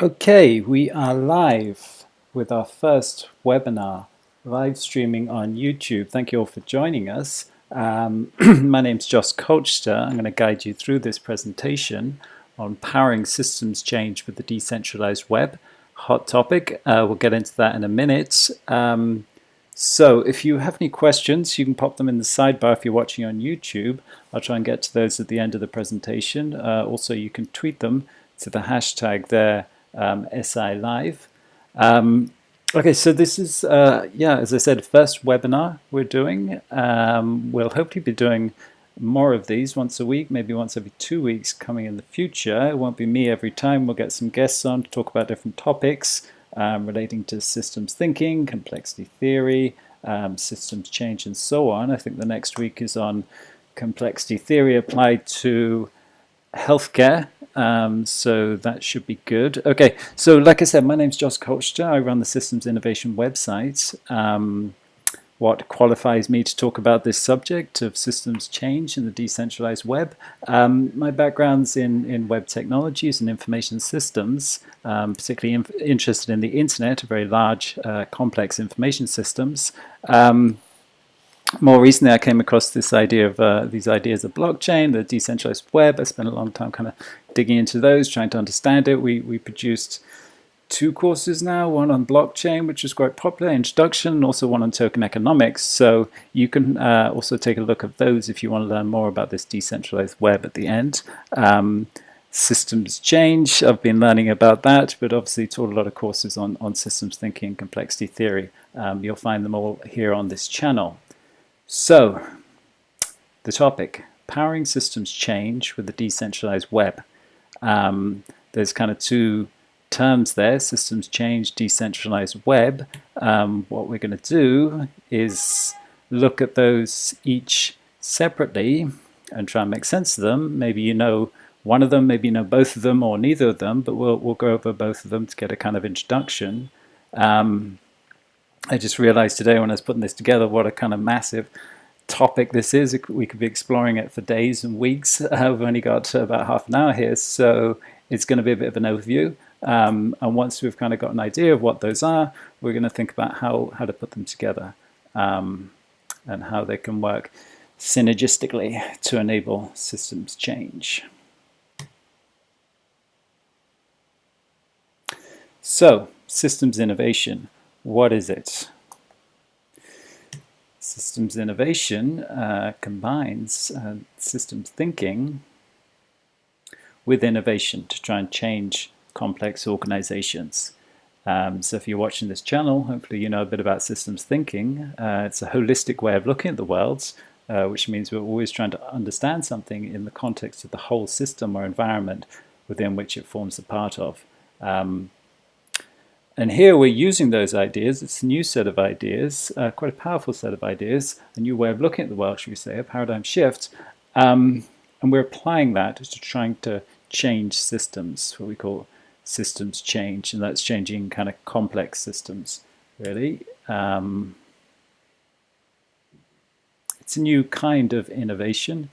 Okay, we are live with our first webinar, live streaming on YouTube. Thank you all for joining us. My name's Josh Colchester. I'm going to guide you through this presentation on powering systems change with the decentralized web. Hot topic. We'll get into that in a minute. So if you have any questions, you can pop them in the sidebar if you're watching on YouTube. I'll try and get to those at the end of the presentation. Also, you can tweet them to the hashtag there, SI Live. Okay, so this is, as I said, first webinar we're doing. We'll hopefully be doing more of these once a week, maybe once every 2 weeks coming in the future. It won't be me every time. We'll get some guests on to talk about different topics relating to systems thinking, complexity theory, systems change, and so on. I think the next week is on complexity theory applied to healthcare. So that should be good. Okay, so like I said, my name's Josh Colchester. I run the Systems Innovation website. What qualifies me to talk about this subject of systems change in the decentralized web? My background's in web technologies and information systems, particularly interested in the internet, very large, complex information systems. More recently, I came across this idea of these ideas of blockchain, the decentralized web. I spent a long time kind of digging into those, trying to understand it. We produced 2 courses now, one on blockchain, which is quite popular, introduction, and also one on token economics. So you can also take a look at those if you want to learn more about this decentralized web at the end. Systems change, I've been learning about that, but obviously taught a lot of courses on systems thinking and complexity theory. You'll find them all here on this channel. So, the topic, powering systems change with the decentralized web. There's kind of 2 terms there, systems change, decentralized web. What we're going to do is look at those each separately and try and make sense of them. Maybe you know one of them, maybe you know both of them, or neither of them, but we'll go over both of them to get a kind of introduction. I just realized today when I was putting this together what a kind of massive topic this is. We could be exploring it for days and weeks. We've only got about half an hour here, so it's going to be a bit of an overview. And once we've kind of got an idea of what those are, we're going to think about how to put them together and how they can work synergistically to enable systems change. So, systems innovation. What is it? Systems innovation combines systems thinking with innovation to try and change complex organizations. So if you're watching this channel, hopefully you know a bit about systems thinking. It's a holistic way of looking at the world, which means we're always trying to understand something in the context of the whole system or environment within which it forms a part of. And here we're using those ideas. It's a new set of ideas, quite a powerful set of ideas, a new way of looking at the world, should we say, a paradigm shift. And we're applying that to trying to change systems, what we call systems change, and that's changing kind of complex systems, really. It's a new kind of innovation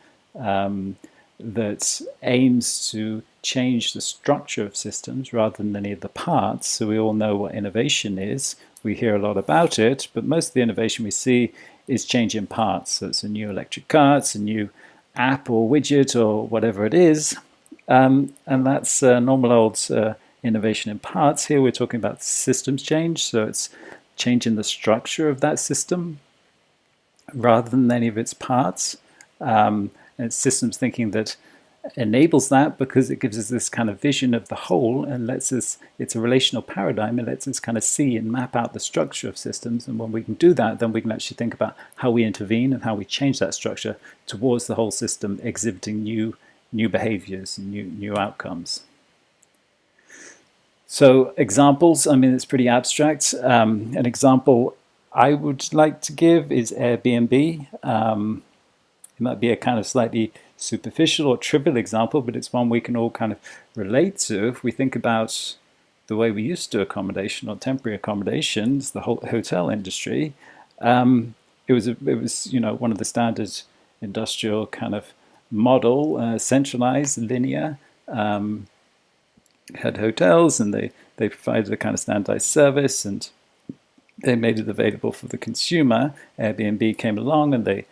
that aims to change the structure of systems rather than any of the parts. So we all know what innovation is. We hear a lot about it, but most of the innovation we see is change in parts. So it's a new electric car, it's a new app or widget or whatever it is. And that's normal old innovation in parts. Here we're talking about systems change, so it's changing the structure of that system rather than any of its parts. And it's systems thinking that enables that because it gives us this kind of vision of the whole and lets us, it's a relational paradigm, it lets us kind of see and map out the structure of systems. And when we can do that, then we can actually think about how we intervene and how we change that structure towards the whole system exhibiting new behaviors and new outcomes. So examples, I mean, it's pretty abstract. An example I would like to give is Airbnb. It might be a kind of slightly superficial or trivial example, but it's one we can all kind of relate to. If we think about the way we used to do accommodation or temporary accommodations, the whole hotel industry, it was one of the standard industrial kind of model, centralized, linear, had hotels, and they provided a kind of standardized service, and they made it available for the consumer. Airbnb came along, and they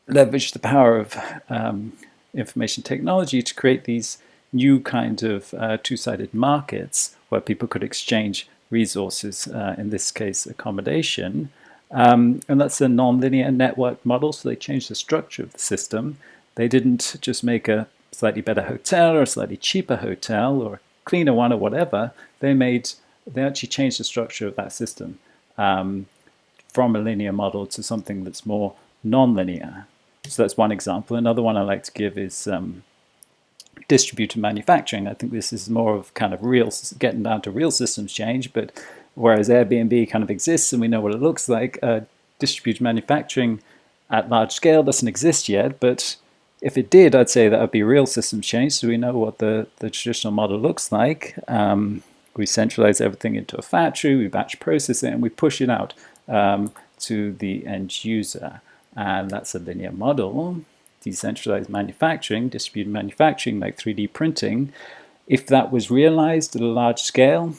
leveraged the power of information technology to create these new kind of two-sided markets where people could exchange resources, in this case accommodation. And that's a nonlinear network model, so they changed the structure of the system. They didn't just make a slightly better hotel or a slightly cheaper hotel or a cleaner one or whatever. They actually changed the structure of that system from a linear model to something that's more non-linear. So that's one example. Another one I like to give is distributed manufacturing. I think this is more of kind of real, getting down to real systems change, but whereas Airbnb kind of exists and we know what it looks like, distributed manufacturing at large scale doesn't exist yet, but if it did, I'd say that would be real systems change, so we know what the traditional model looks like. We centralize everything into a factory, we batch process it, and we push it out to the end user. And that's a linear model. Decentralized manufacturing, distributed manufacturing, like 3D printing, if that was realized at a large scale,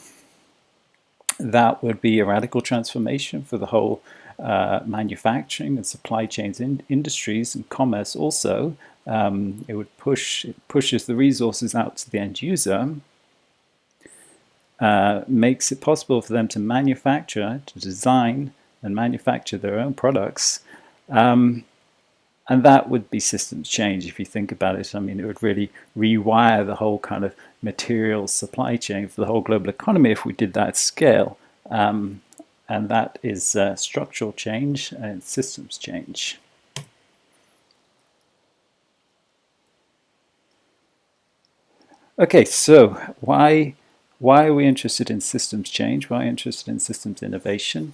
that would be a radical transformation for the whole manufacturing and supply chains industries and commerce also. It pushes the resources out to the end user, makes it possible for them to manufacture, to design and manufacture their own products. And that would be systems change if you think about it. I mean, it would really rewire the whole kind of materials supply chain for the whole global economy if we did that at scale. And that is structural change and systems change. Okay, so why are we interested in systems change? Why are we interested in systems innovation?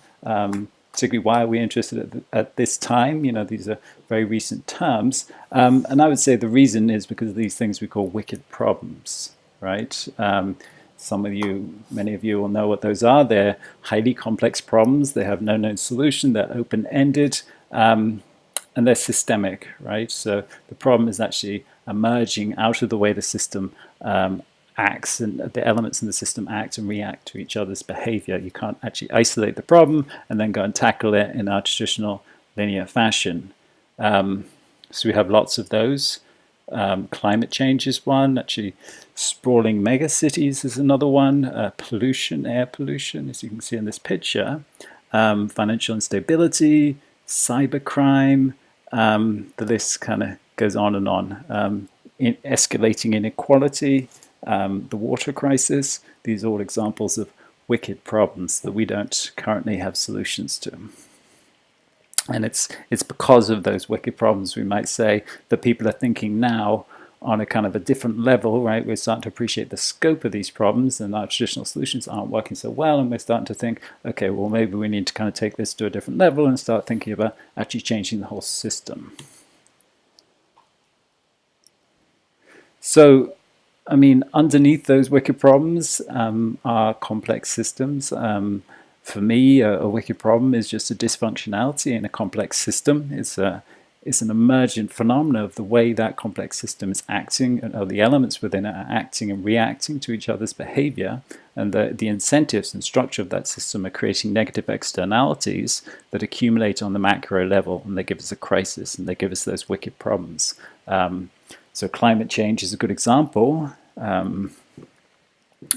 Particularly, why are we interested at this time? You know, these are very recent terms. And I would say the reason is because of these things we call wicked problems, right? Many of you will know what those are. They're highly complex problems. They have no known solution. They're open-ended. And they're systemic, right? So the problem is actually emerging out of the way the system acts, and the elements in the system act and react to each other's behavior. You can't actually isolate the problem and then go and tackle it in our traditional linear fashion. So we have lots of those. Climate change is one. Actually, sprawling megacities is another one. Pollution, air pollution, as you can see in this picture. Financial instability, cybercrime. The list kind of goes on and on. Escalating inequality, the water crisis. These are all examples of wicked problems that we don't currently have solutions to. And it's because of those wicked problems, we might say, that people are thinking now on a kind of a different level, right? We're starting to appreciate the scope of these problems, and our traditional solutions aren't working so well, and we're starting to think, okay, well, maybe we need to kind of take this to a different level and start thinking about actually changing the whole system. So, I mean, underneath those wicked problems are complex systems. For me, a wicked problem is just a dysfunctionality in a complex system. It's an emergent phenomenon of the way that complex system is acting, or the elements within it are acting and reacting to each other's behavior, and the incentives and structure of that system are creating negative externalities that accumulate on the macro level, and they give us a crisis, and they give us those wicked problems. So climate change is a good example. We're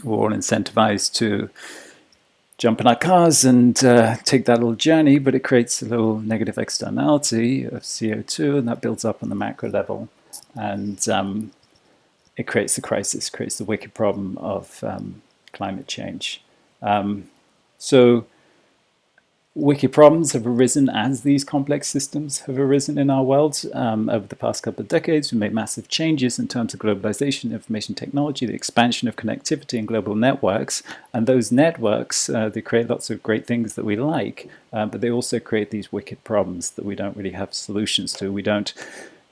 all incentivized to jump in our cars and take that little journey, but it creates a little negative externality of CO2, and that builds up on the macro level. And it creates the crisis, creates the wicked problem of climate change. So wicked problems have arisen as these complex systems have arisen in our world. Over the past couple of decades, we made massive changes in terms of globalization, information technology, the expansion of connectivity and global networks. And those networks, they create lots of great things that we like, but they also create these wicked problems that we don't really have solutions to.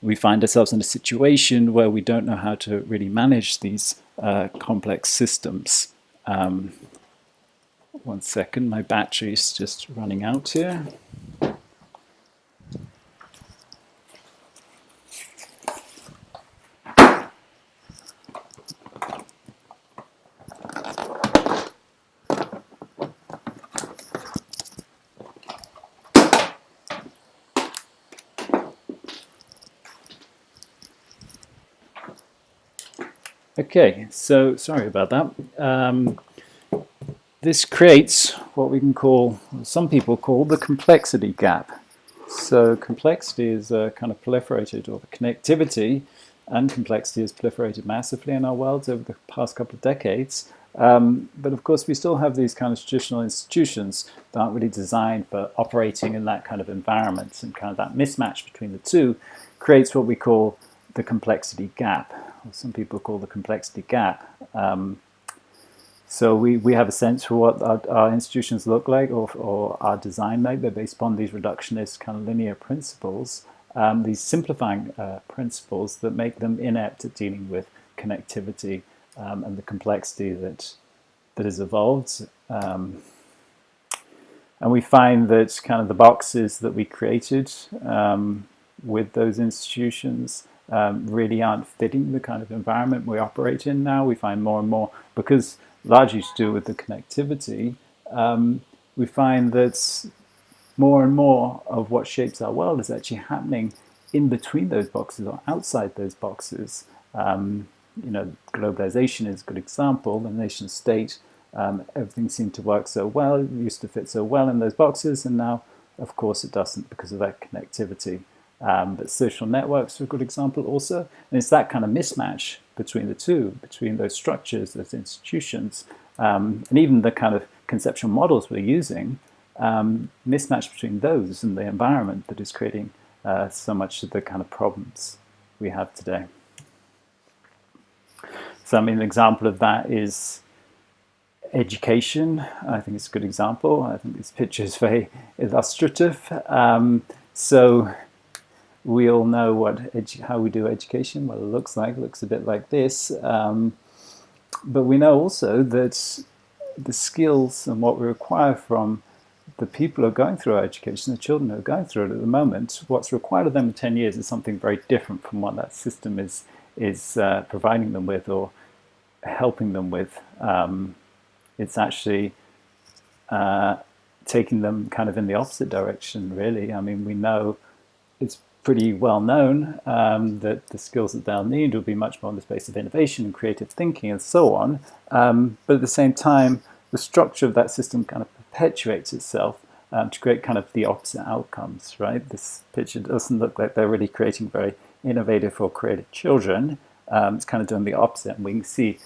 We find ourselves in a situation where we don't know how to really manage these complex systems. One second, my battery is just running out here. Okay, so sorry about that. This creates what we can call, some people call, the complexity gap. So complexity is kind of proliferated, or the connectivity and complexity has proliferated massively in our world over the past couple of decades. But of course, we still have these kind of traditional institutions that aren't really designed for operating in that kind of environment, and kind of that mismatch between the two creates what we call the complexity gap, or some people call the complexity gap. So we have a sense for what our institutions look like, or are designed like. They're based upon these reductionist kind of linear principles, these simplifying principles that make them inept at dealing with connectivity and the complexity that has evolved. And we find that kind of the boxes that we created with those institutions really aren't fitting the kind of environment we operate in now. We find more and more, because largely to do with the connectivity, we find that more and more of what shapes our world is actually happening in between those boxes or outside those boxes. Globalization is a good example. The nation state, everything seemed to work so well, it used to fit so well in those boxes, and now, of course, it doesn't because of that connectivity. But social networks are a good example also, and it's that kind of mismatch between the two, between those structures, those institutions, and even the kind of conceptual models we're using, mismatch between those and the environment that is creating so much of the kind of problems we have today. So, I mean, an example of that is education. I think it's a good example. I think this picture is very illustrative. So we all know how we do education, what it looks like. It looks a bit like this. But we know also that the skills and what we require from the people who are going through our education, the children who are going through it at the moment, what's required of them in 10 years is something very different from what that system is providing them with or helping them with. It's actually taking them kind of in the opposite direction, really. I mean, we know it's pretty well known that the skills that they'll need will be much more in the space of innovation and creative thinking and so on. But at the same time, the structure of that system kind of perpetuates itself to create kind of the opposite outcomes, right? This picture doesn't look like they're really creating very innovative or creative children. It's kind of doing the opposite, and we can see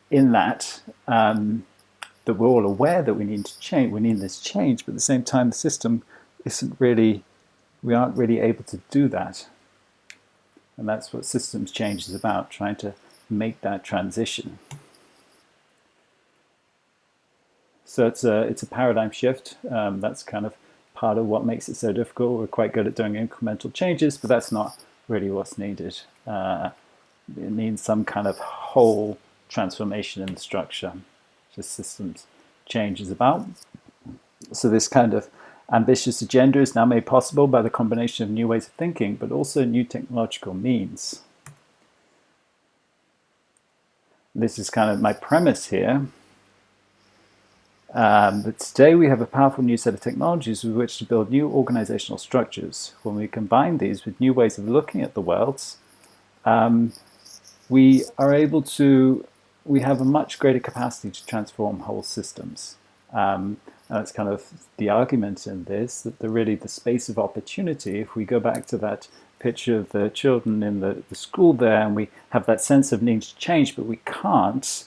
in that that we're all aware that we need to change, we need this change, but at the same time the system we aren't really able to do that. And that's what systems change is about, trying to make that transition. So it's a paradigm shift. That's kind of part of what makes it so difficult. We're quite good at doing incremental changes, but that's not really what's needed. It needs some kind of whole transformation in the structure, which systems change is about. So this kind of ambitious agenda is now made possible by the combination of new ways of thinking, but also new technological means. This is kind of my premise here. But today we have a powerful new set of technologies with which to build new organizational structures. When we combine these with new ways of looking at the world, we have a much greater capacity to transform whole systems. That's kind of the argument in this, that the space of opportunity, if we go back to that picture of the children in the school there, and we have that sense of needing to change, but we can't,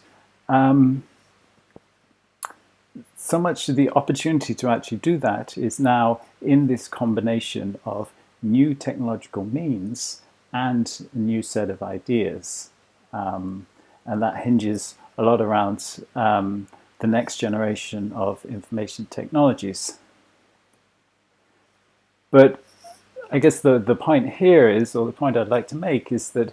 so much of the opportunity to actually do that is now in this combination of new technological means and a new set of ideas. And that hinges a lot around the next generation of information technologies. But I guess the point here is, or the point I'd like to make, is that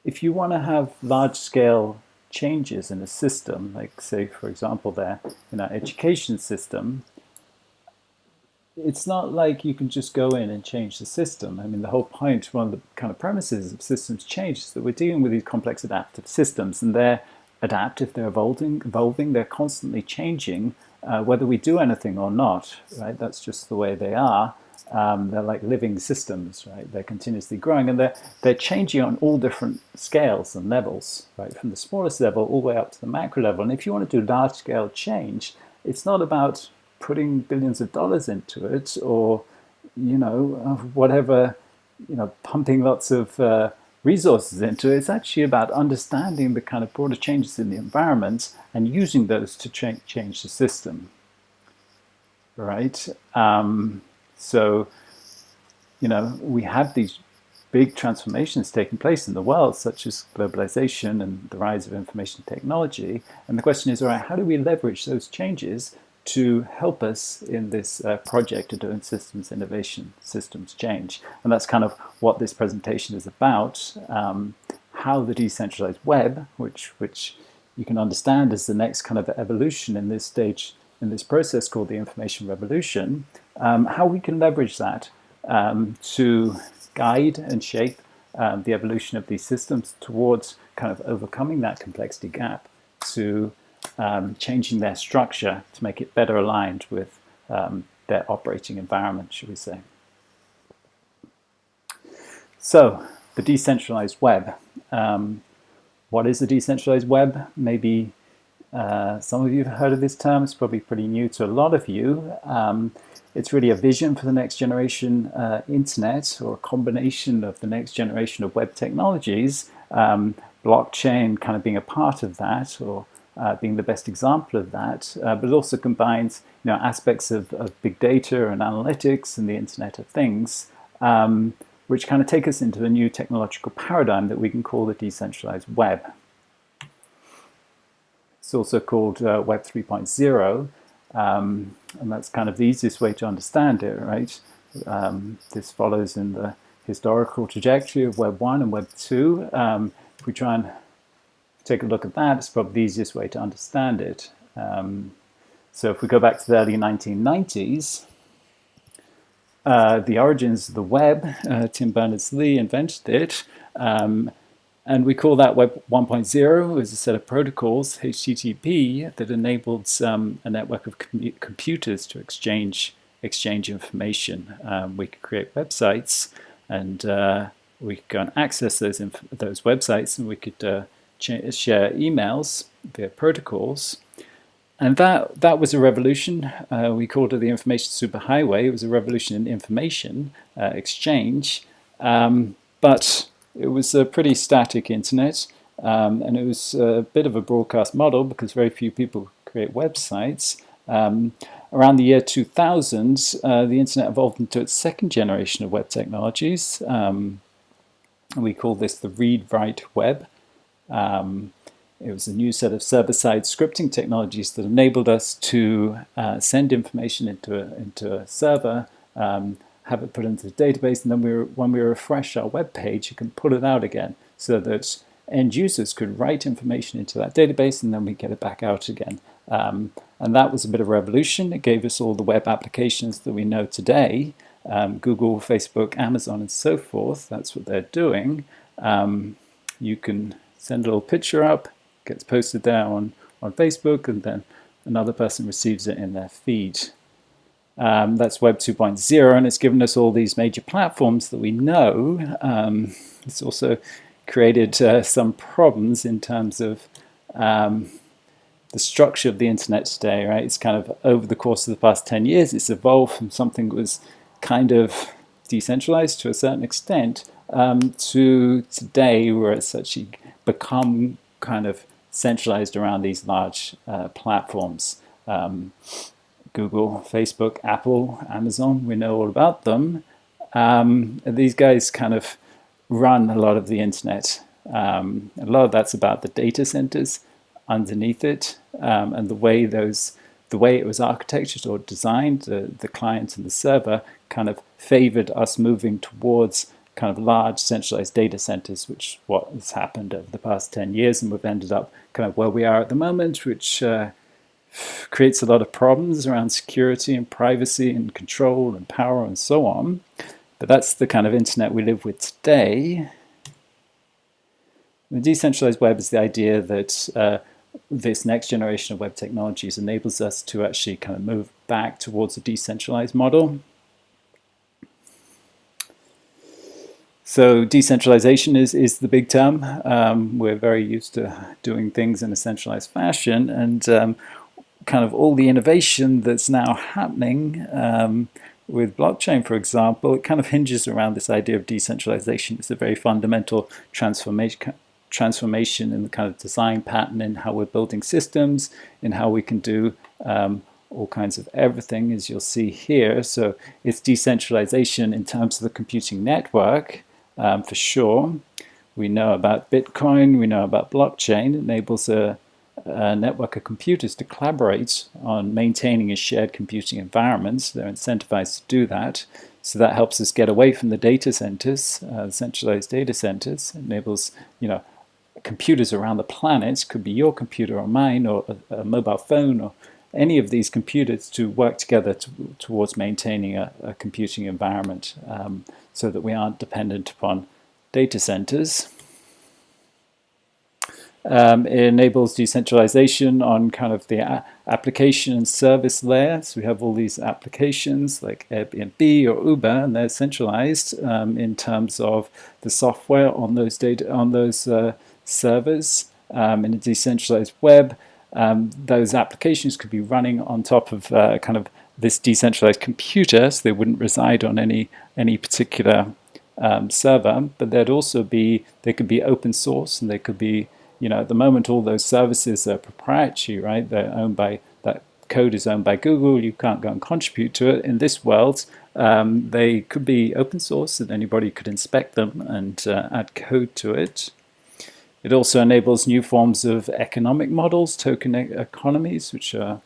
if you want to have large-scale changes in a system, like say, for example, there in our education system, it's not like you can just go in and change the system. I mean, the whole point, one of the kind of premises of systems change is that we're dealing with these complex adaptive systems, and they're adaptive, they're evolving, they're constantly changing, whether we do anything or not, right? That's just the way they are. They're like living systems, right? They're continuously growing, and they're changing on all different scales and levels, right? From the smallest level all the way up to the macro level. And if you want to do large scale change, it's not about putting billions of dollars into it, or whatever, pumping lots of resources into it. It's actually about understanding the kind of broader changes in the environment and using those to change the system, right? So, we have these big transformations taking place in the world, such as globalization and the rise of information technology. And the question is, all right, how do we leverage those changes to help us in this project of doing systems innovation, systems change? And that's kind of what this presentation is about. How the decentralized web, which you can understand as the next kind of evolution in this stage, in this process called the information revolution, how we can leverage that to guide and shape the evolution of these systems towards kind of overcoming that complexity gap, to changing their structure to make it better aligned with their operating environment, should we say. So, the decentralized web. What is the decentralized web? Maybe some of you have heard of this term. It's probably pretty new to a lot of you. It's really a vision for the next generation internet, or a combination of the next generation of web technologies, blockchain kind of being a part of that, or being the best example of that, but it also combines aspects of big data and analytics and the Internet of Things, which kind of take us into a new technological paradigm that we can call the decentralized web. It's also called Web 3.0, and that's kind of the easiest way to understand it, right? This follows in the historical trajectory of Web 1 and Web 2. If we try and take a look at that, it's probably the easiest way to understand it. So if we go back to the early 1990s, the origins of the web, Tim Berners-Lee invented it, and we call that Web 1.0. It was a set of protocols, HTTP, that enabled a network of computers to exchange information. We could create websites, and we could go and access those websites, and we could share emails via protocols. And that was a revolution. We called it the information superhighway. It was a revolution in information exchange, but it was a pretty static internet, and it was a bit of a broadcast model because very few people create websites. Around the year 2000, the internet evolved into its second generation of web technologies. We call this the read-write web. It was a new set of server-side scripting technologies that enabled us to send information into a server, have it put into the database, and then when we refresh our web page, you can pull it out again, so that end users could write information into that database, and then we get it back out again. And that was a bit of a revolution. It gave us all the web applications that we know today. Google, Facebook, Amazon, and so forth. That's what they're doing. You can send a little picture up, gets posted there on Facebook, and then another person receives it in their feed. That's Web 2.0, and it's given us all these major platforms that we know. It's also created some problems in terms of the structure of the internet today, right? It's kind of, over the course of the past 10 years, it's evolved from something that was kind of decentralized to a certain extent to today, where it's actually become kind of centralized around these large platforms. Google, Facebook, Apple, Amazon, we know all about them. These guys kind of run a lot of the internet. A lot of that's about the data centers underneath it, and the way it was architected or designed, the client and the server kind of favored us moving towards kind of large centralized data centers, which is what has happened over the past 10 years, and we've ended up kind of where we are at the moment, which creates a lot of problems around security and privacy and control and power and so on. But that's the kind of internet we live with today. The decentralized web is the idea that this next generation of web technologies enables us to actually kind of move back towards a decentralized model. So decentralization is the big term. We're very used to doing things in a centralized fashion, and kind of all the innovation that's now happening with blockchain, for example, it kind of hinges around this idea of decentralization. It's a very fundamental transformation in the kind of design pattern in how we're building systems, in how we can do all kinds of everything, as you'll see here. So it's decentralization in terms of the computing network, for sure. We know about Bitcoin, we know about blockchain. It enables a network of computers to collaborate on maintaining a shared computing environment. They're incentivized to do that. So that helps us get away from the data centers, centralized data centers. It enables, computers around the planet, could be your computer or mine or a mobile phone or any of these computers, to work together towards maintaining a computing environment, so that we aren't dependent upon data centers. It enables decentralization on kind of the application and service layer. So we have all these applications like Airbnb or Uber, and they're centralized in terms of the software on those servers. In a decentralized web, those applications could be running on top of kind of this decentralized computer, so they wouldn't reside on any particular server, but they could be open source, and they could be, at the moment, all those services are proprietary, right? They're owned by, that code is owned by Google. You can't go and contribute to it. In this world, they could be open source, and anybody could inspect them and add code to it. It also enables new forms of economic models, token economies, which are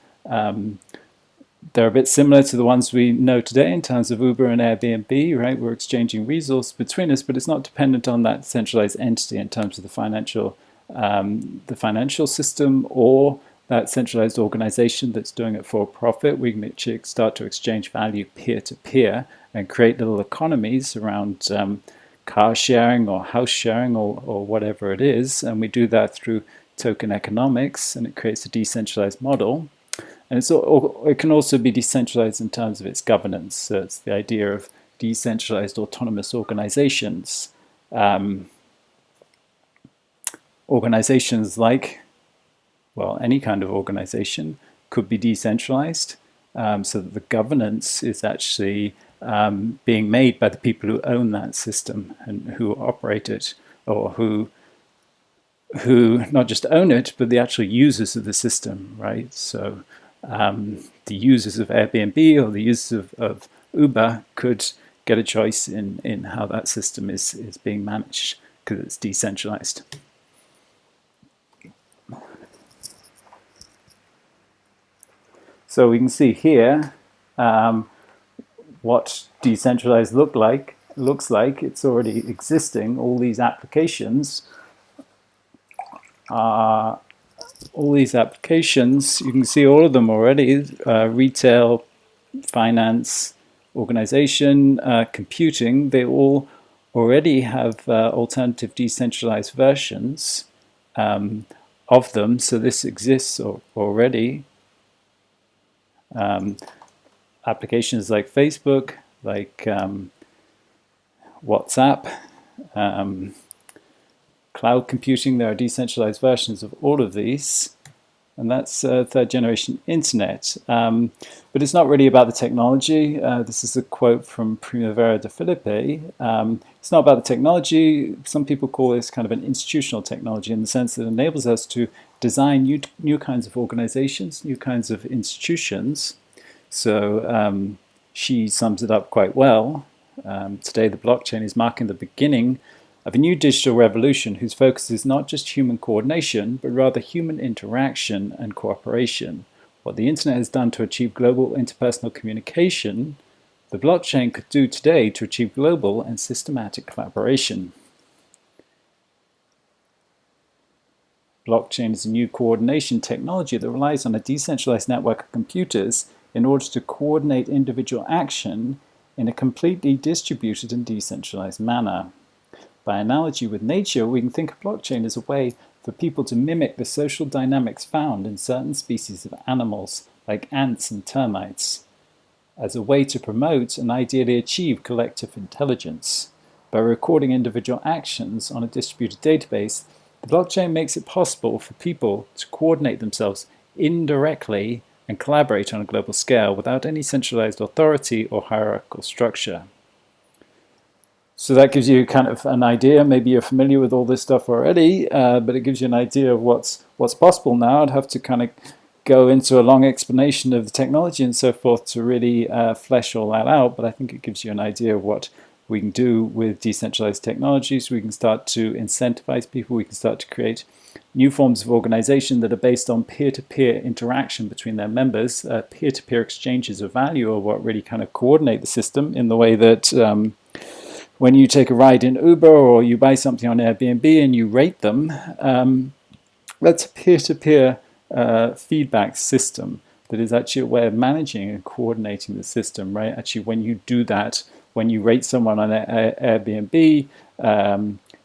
they're a bit similar to the ones we know today in terms of Uber and Airbnb, right? We're exchanging resources between us, but it's not dependent on that centralized entity in terms of the financial system or that centralized organization that's doing it for profit. We can actually start to exchange value peer-to-peer and create little economies around car sharing or house sharing or whatever it is. And we do that through token economics, and it creates a decentralized model. And it can also be decentralized in terms of its governance. So it's the idea of decentralized autonomous organizations. Organizations like, well, any kind of organization could be decentralized, so that the governance is actually being made by the people who own that system and who operate it, or who not just own it, but the actual users of the system, right? So the users of Airbnb or the users of Uber could get a choice in how that system is being managed, because it's decentralized. So we can see here what decentralized looks like. It's already existing. All these applications are you can see all of them already. Retail, finance, organization, computing, they all already have alternative decentralized versions of them. So this exists already. Applications like Facebook, like WhatsApp, cloud computing, there are decentralized versions of all of these. And that's third generation internet. But it's not really about the technology. This is a quote from Primavera de Filipe. It's not about the technology. Some people call this kind of an institutional technology, in the sense that it enables us to design new kinds of organizations, new kinds of institutions. So she sums it up quite well. Today, the blockchain is marking the beginning of a new digital revolution whose focus is not just human coordination, but rather human interaction and cooperation. What the internet has done to achieve global interpersonal communication, the blockchain could do today to achieve global and systematic collaboration. Blockchain is a new coordination technology that relies on a decentralized network of computers in order to coordinate individual action in a completely distributed and decentralized manner. By analogy with nature, we can think of blockchain as a way for people to mimic the social dynamics found in certain species of animals, like ants and termites, as a way to promote and ideally achieve collective intelligence. By recording individual actions on a distributed database, the blockchain makes it possible for people to coordinate themselves indirectly and collaborate on a global scale without any centralized authority or hierarchical structure. So that gives you kind of an idea. Maybe you're familiar with all this stuff already, but it gives you an idea of what's possible now. I'd have to kind of go into a long explanation of the technology and so forth to really flesh all that out, but I think it gives you an idea of what we can do with decentralized technologies. We can start to incentivize people. We can start to create new forms of organization that are based on peer-to-peer interaction between their members. Peer-to-peer exchanges of value are what really kind of coordinate the system in the way that when you take a ride in Uber or you buy something on Airbnb and you rate them, that's a peer-to-peer feedback system that is actually a way of managing and coordinating the system, right? Actually, when you do that, when you rate someone on Airbnb,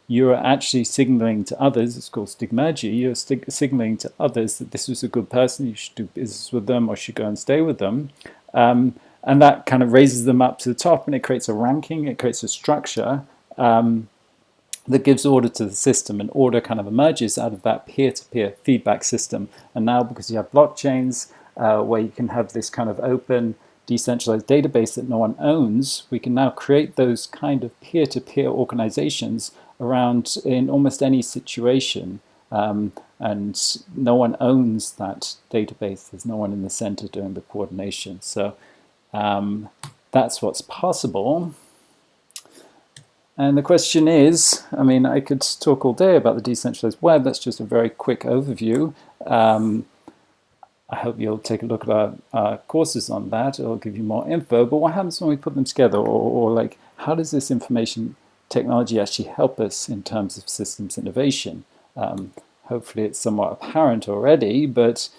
you're actually signaling to others, it's called stigmergy, you're signaling to others that this is a good person, you should do business with them or should go and stay with them. And that kind of raises them up to the top, and it creates a ranking, it creates a structure that gives order to the system, and order kind of emerges out of that peer-to-peer feedback system. And now, because you have blockchains where you can have this kind of open, decentralized database that no one owns, we can now create those kind of peer-to-peer organizations around in almost any situation. And no one owns that database. There's no one in the center doing the coordination. So that's what's possible. And the question is, I mean, I could talk all day about the decentralized web. That's just a very quick overview. I hope you'll take a look at our courses on that. It'll give you more info. But what happens when we put them together? Or like, how does this information technology actually help us in terms of systems innovation? Hopefully it's somewhat apparent already, but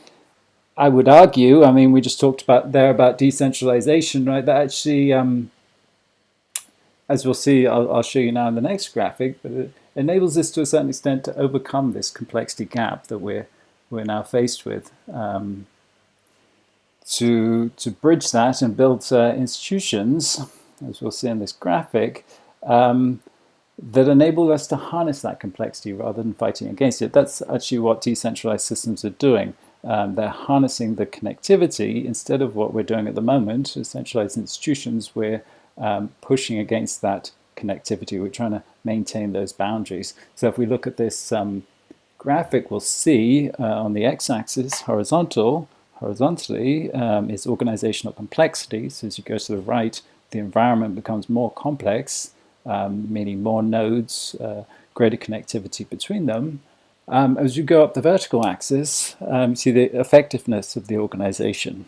I would argue, I mean, we just talked about decentralization, right? That actually, as we'll see, I'll show you now in the next graphic, but it enables us to a certain extent to overcome this complexity gap that we're now faced with. To bridge that and build institutions, as we'll see in this graphic, that enable us to harness that complexity rather than fighting against it. That's actually what decentralized systems are doing. They're harnessing the connectivity instead of what we're doing at the moment. As centralized institutions, we're pushing against that connectivity. We're trying to maintain those boundaries. So if we look at this graphic, we'll see on the x-axis, horizontally, is organizational complexity. So as you go to the right, the environment becomes more complex, meaning more nodes, greater connectivity between them. As you go up the vertical axis, you see the effectiveness of the organization.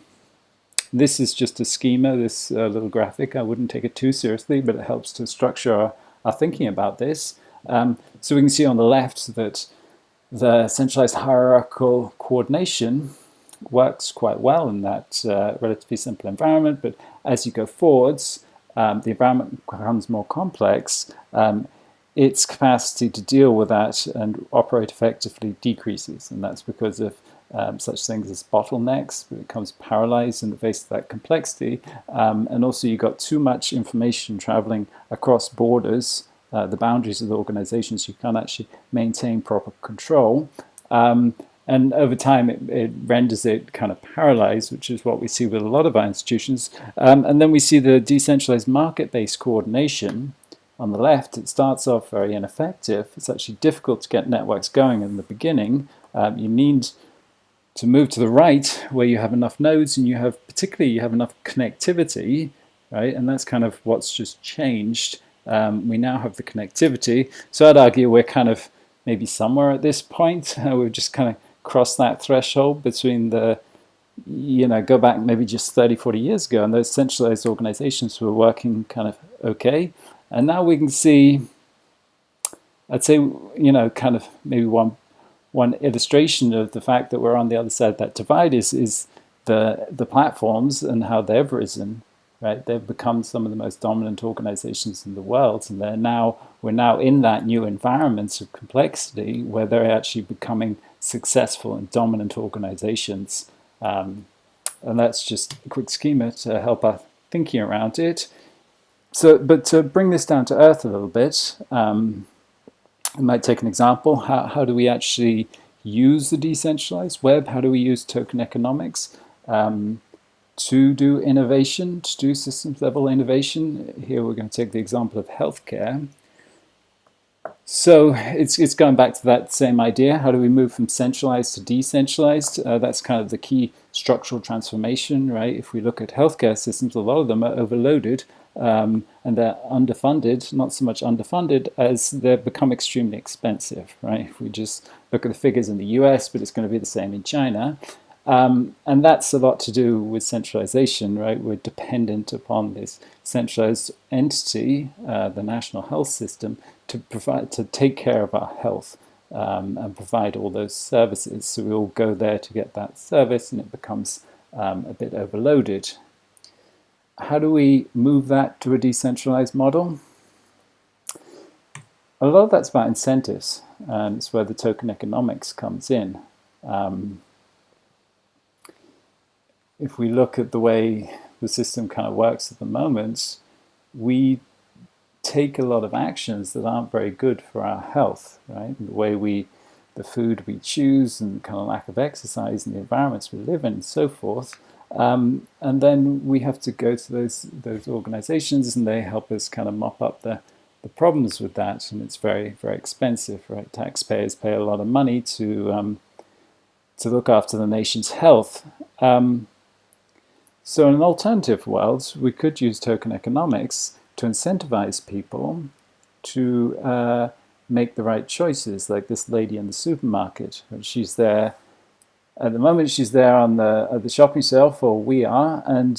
This is just a schema, this little graphic. I wouldn't take it too seriously, but it helps to structure our thinking about this. So we can see on the left that the centralized hierarchical coordination works quite well in that relatively simple environment, but as you go forwards, the environment becomes more complex. Its capacity to deal with that and operate effectively decreases, and that's because of such things as bottlenecks. It becomes paralyzed in the face of that complexity, and also you've got too much information traveling across borders, the boundaries of the organizations. You can't actually maintain proper control, and over time it renders it kind of paralyzed, which is what we see with a lot of our institutions. And then we see the decentralized market-based coordination. On the left, it starts off very ineffective. It's actually difficult to get networks going in the beginning. You need to move to the right where you have enough nodes and you have enough connectivity, right? And that's kind of what's just changed. We now have the connectivity. So I'd argue we're kind of maybe somewhere at this point. We've just kind of crossed that threshold between the, go back maybe just 30, 40 years ago, and those centralized organizations were working kind of okay. And now we can see, I'd say, kind of maybe one illustration of the fact that we're on the other side of that divide is the platforms and how they've risen, right? They've become some of the most dominant organizations in the world, and we're now in that new environment of complexity where they're actually becoming successful and dominant organizations. And that's just a quick schema to help our thinking around it. But to bring this down to earth a little bit, I might take an example. How do we actually use the decentralized web? How do we use token economics to do innovation, to do systems level innovation? Here we're going to take the example of healthcare. So it's going back to that same idea. How do we move from centralized to decentralized? That's kind of the key structural transformation, right? If we look at healthcare systems, a lot of them are overloaded and they're underfunded, not so much underfunded as they've become extremely expensive, right? If we just look at the figures in the US, but it's going to be the same in China. And that's a lot to do with centralization, right? We're dependent upon this centralized entity, the national health system, to take care of our health and provide all those services. So we all go there to get that service, and it becomes a bit overloaded. How do we move that to a decentralized model? A lot of that's about incentives, and it's where the token economics comes in. If we look at the way the system kind of works at the moment, we take a lot of actions that aren't very good for our health, right? The way the food we choose, and kind of lack of exercise, and the environments we live in, and so forth. And then we have to go to those organizations, and they help us kind of mop up the problems with that, and it's very, very expensive, right? Taxpayers pay a lot of money to look after the nation's health. So in an alternative world, we could use token economics to incentivize people to make the right choices, like this lady in the supermarket. She's there, at the moment she's there on the shopping shelf, or we are, and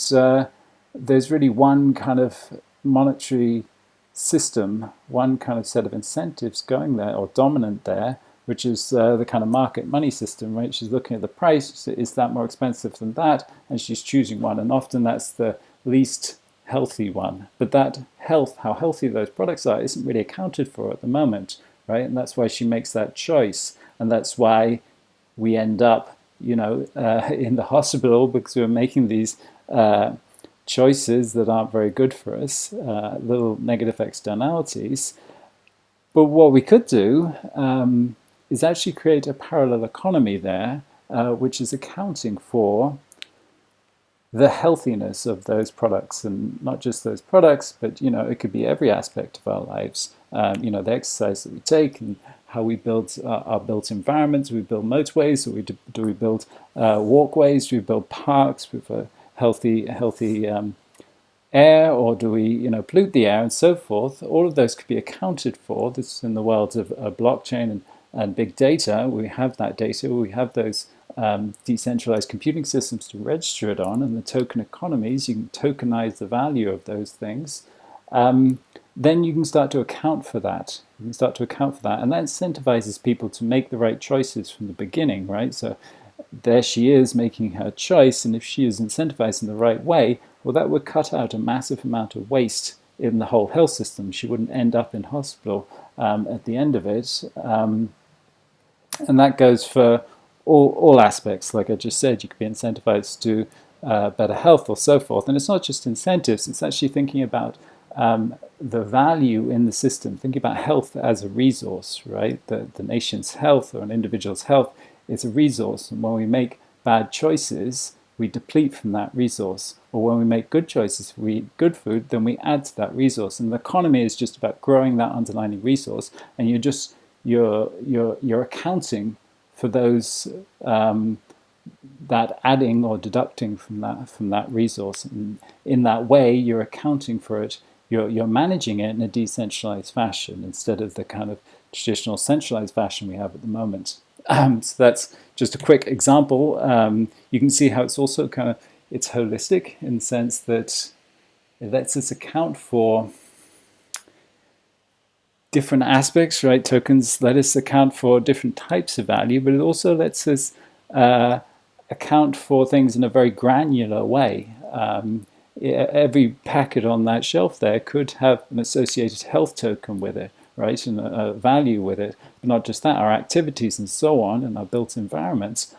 there's really one kind of monetary system, one kind of set of incentives going there, or dominant there, which is the kind of market money system, right? She's looking at the price, is that more expensive than that? And she's choosing one, and often that's the least healthy one. But that health, how healthy those products are, isn't really accounted for at the moment, right? And that's why she makes that choice, and that's why we end up, in the hospital, because we're making these choices that aren't very good for us, little negative externalities. But what we could do is actually create a parallel economy there, which is accounting for the healthiness of those products, and not just those products, but it could be every aspect of our lives. The exercise that we take, and how we build our built environments. We build motorways, or do we build walkways? Do we build parks with a healthy air, or do we pollute the air, and so forth? All of those could be accounted for. This is in the world of blockchain and big data. We have that data, we have those decentralized computing systems to register it on, and the token economies, you can tokenize the value of those things. Then you can start to account for that. And that incentivizes people to make the right choices from the beginning, right? So there she is making her choice, and if she is incentivized in the right way, well, that would cut out a massive amount of waste in the whole health system. She wouldn't end up in hospital at the end of it. And that goes for all aspects. Like I just said, you could be incentivized to better health, or so forth. And it's not just incentives, it's actually thinking about the value in the system, thinking about health as a resource, right? The nation's health, or an individual's health, is a resource. And when we make bad choices, we deplete from that resource. Or when we make good choices, we eat good food, then we add to that resource. And the economy is just about growing that underlying resource, and you're accounting for those that adding or deducting from that resource. And in that way, you're accounting for it. You're managing it in a decentralized fashion, instead of the kind of traditional centralized fashion we have at the moment. So that's just a quick example. You can see how it's also it's holistic, in the sense that it lets us account for different aspects, right? Tokens let us account for different types of value, but it also lets us account for things in a very granular way. Every packet on that shelf there could have an associated health token with it, right, and a value with it. But not just that, our activities and so on, and our built environments,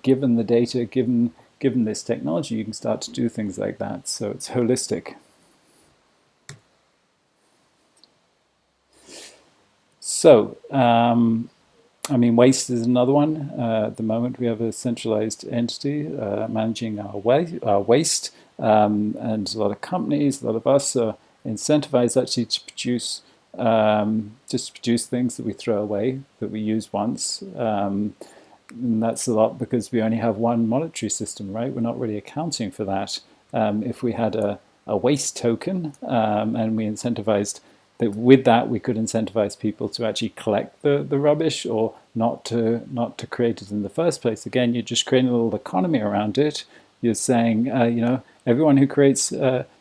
given the data, given this technology, you can start to do things like that. So it's holistic. So, I mean, waste is another one. At the moment, we have a centralized entity managing our waste, and a lot of companies, a lot of us are incentivized actually to produce just produce things that we throw away, that we use once. And that's a lot because we only have one monetary system, right? We're not really accounting for that. If we had a waste token and we incentivized that with that we could incentivize people to actually collect the rubbish or not to create it in the first place. Again, you're just creating a little economy around it. You're saying, everyone who creates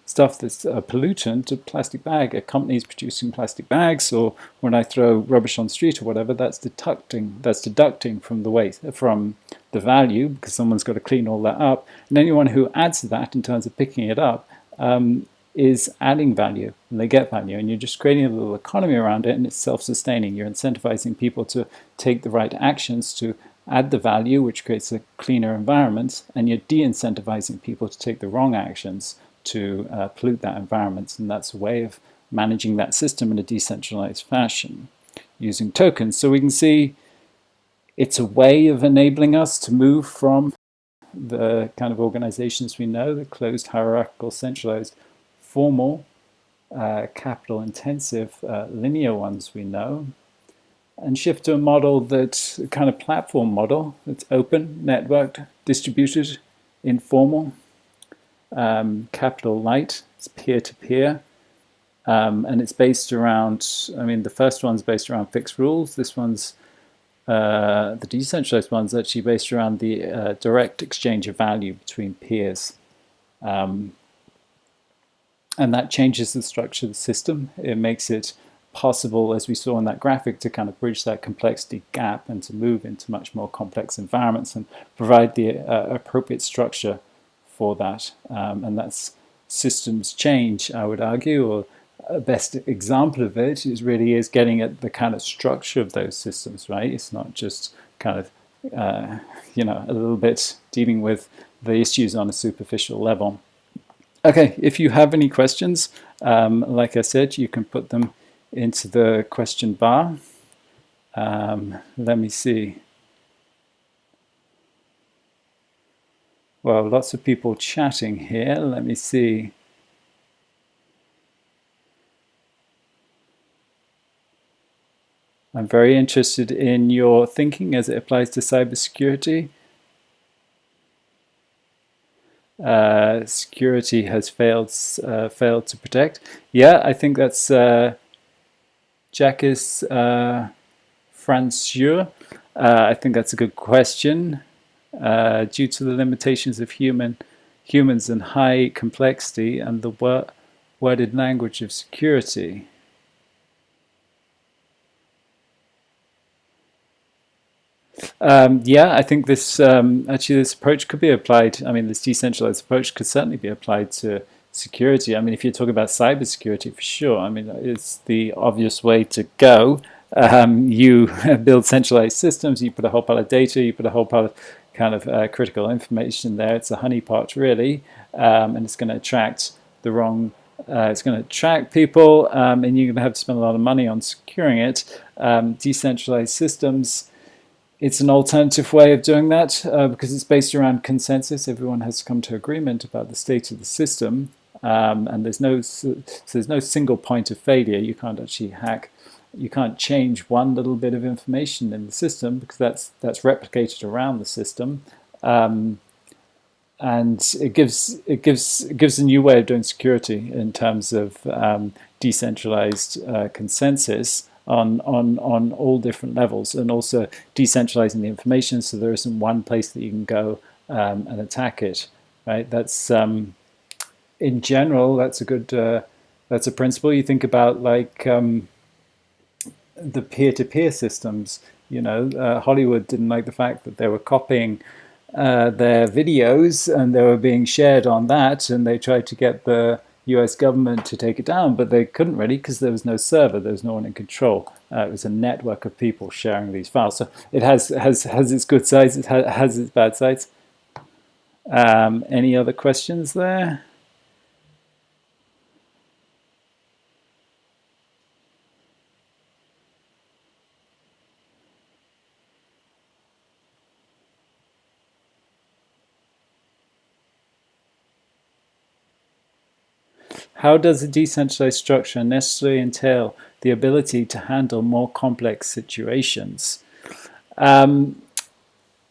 stuff that's a pollutant, a plastic bag, a company's producing plastic bags, or when I throw rubbish on the street or whatever, that's deducting from the waste, from the value, because someone's got to clean all that up. And anyone who adds to that in terms of picking it up is adding value, and they get value, and you're just creating a little economy around it, and it's self-sustaining. You're incentivizing people to take the right actions to add the value, which creates a cleaner environment, and you're de-incentivizing people to take the wrong actions to pollute that environment. And that's a way of managing that system in a decentralized fashion using tokens. So we can see it's a way of enabling us to move from the kind of organizations we know, the closed, hierarchical, centralized, formal, capital intensive, linear ones we know, and shift to a model that's a kind of platform model that's open, networked, distributed, informal, capital light, it's peer-to-peer, and it's based around, I mean, the first one's based around fixed rules. This one's, the decentralized one's actually based around the direct exchange of value between peers. And that changes the structure of the system. It makes it possible, as we saw in that graphic, to kind of bridge that complexity gap and to move into much more complex environments and provide the appropriate structure for that. And that's systems change, I would argue, or a best example of it is getting at the kind of structure of those systems, right? It's not just kind of, a little bit dealing with the issues on a superficial level. Okay, if you have any questions, like I said, you can put them into the question bar. Let me see. Well, lots of people chatting here. Let me see. I'm very interested in your thinking as it applies to cybersecurity. Security has failed to protect. Yeah, I think that's Jacques Francieux. I think that's a good question. Due to the limitations of humans and high complexity and the worded language of security. Yeah, I think this actually this approach could be applied. I mean, this decentralized approach could certainly be applied to security. I mean, if you're talking about cybersecurity, for sure. I mean, it's the obvious way to go. You build centralized systems. You put a whole pile of data. You put a whole pile of kind of critical information there. It's a honeypot, really, and it's going to attract the wrong. It's going to attract people, and you're going to have to spend a lot of money on securing it. Decentralized systems. It's an alternative way of doing that because it's based around consensus. Everyone has to come to agreement about the state of the system, and there's no single point of failure. You can't actually hack. You can't change one little bit of information in the system because that's replicated around the system, and it gives a new way of doing security in terms of decentralized consensus on all different levels, and also decentralizing the information so there isn't one place that you can go and attack it. Right? That's in general that's a good that's a principle. You think about like the peer-to-peer systems. Hollywood didn't like the fact that they were copying their videos and they were being shared on that, and they tried to get the US government to take it down, but they couldn't really because there was no server, there was no one in control. It was a network of people sharing these files. So it has its good sides, it has its bad sides. Any other questions there? How does a decentralized structure necessarily entail the ability to handle more complex situations?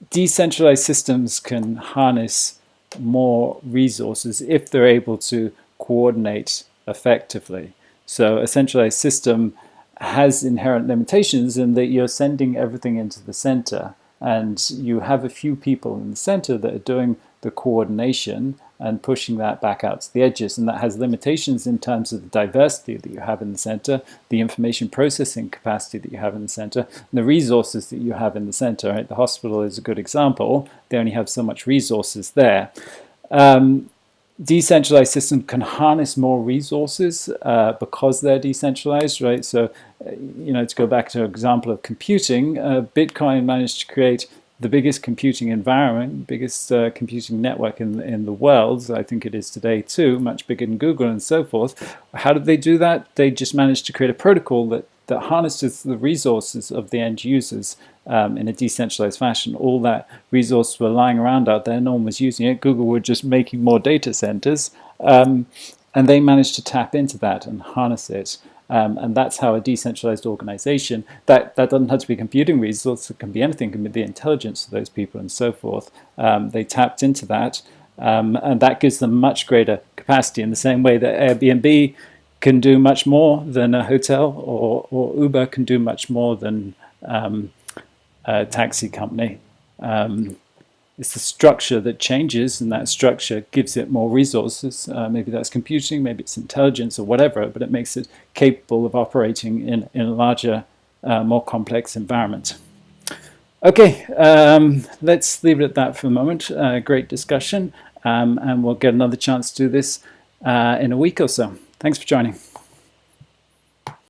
Decentralized systems can harness more resources if they're able to coordinate effectively. So a centralized system has inherent limitations in that you're sending everything into the center, and you have a few people in the center that are doing the coordination and pushing that back out to the edges. And that has limitations in terms of the diversity that you have in the center, the information processing capacity that you have in the center, and the resources that you have in the center. Right? The hospital is a good example. They only have so much resources there. Decentralized systems can harness more resources because they're decentralized, right? So, to go back to an example of computing, Bitcoin managed to create the biggest computing environment, biggest computing network in the world. I think it is today too, much bigger than Google and so forth. How did they do that? They just managed to create a protocol that harnesses the resources of the end users in a decentralized fashion. All that resources were lying around out there, no one was using it. Google were just making more data centers, and they managed to tap into that and harness it. And that's how a decentralized organization, that doesn't have to be computing resources, it can be anything, it can be the intelligence of those people and so forth. They tapped into that, and that gives them much greater capacity in the same way that Airbnb can do much more than a hotel, or Uber can do much more than a taxi company. It's the structure that changes, and that structure gives it more resources. Maybe that's computing, maybe it's intelligence or whatever, but it makes it capable of operating in a larger, more complex environment. Okay, let's leave it at that for a moment. Great discussion, and we'll get another chance to do this in a week or so. Thanks for joining.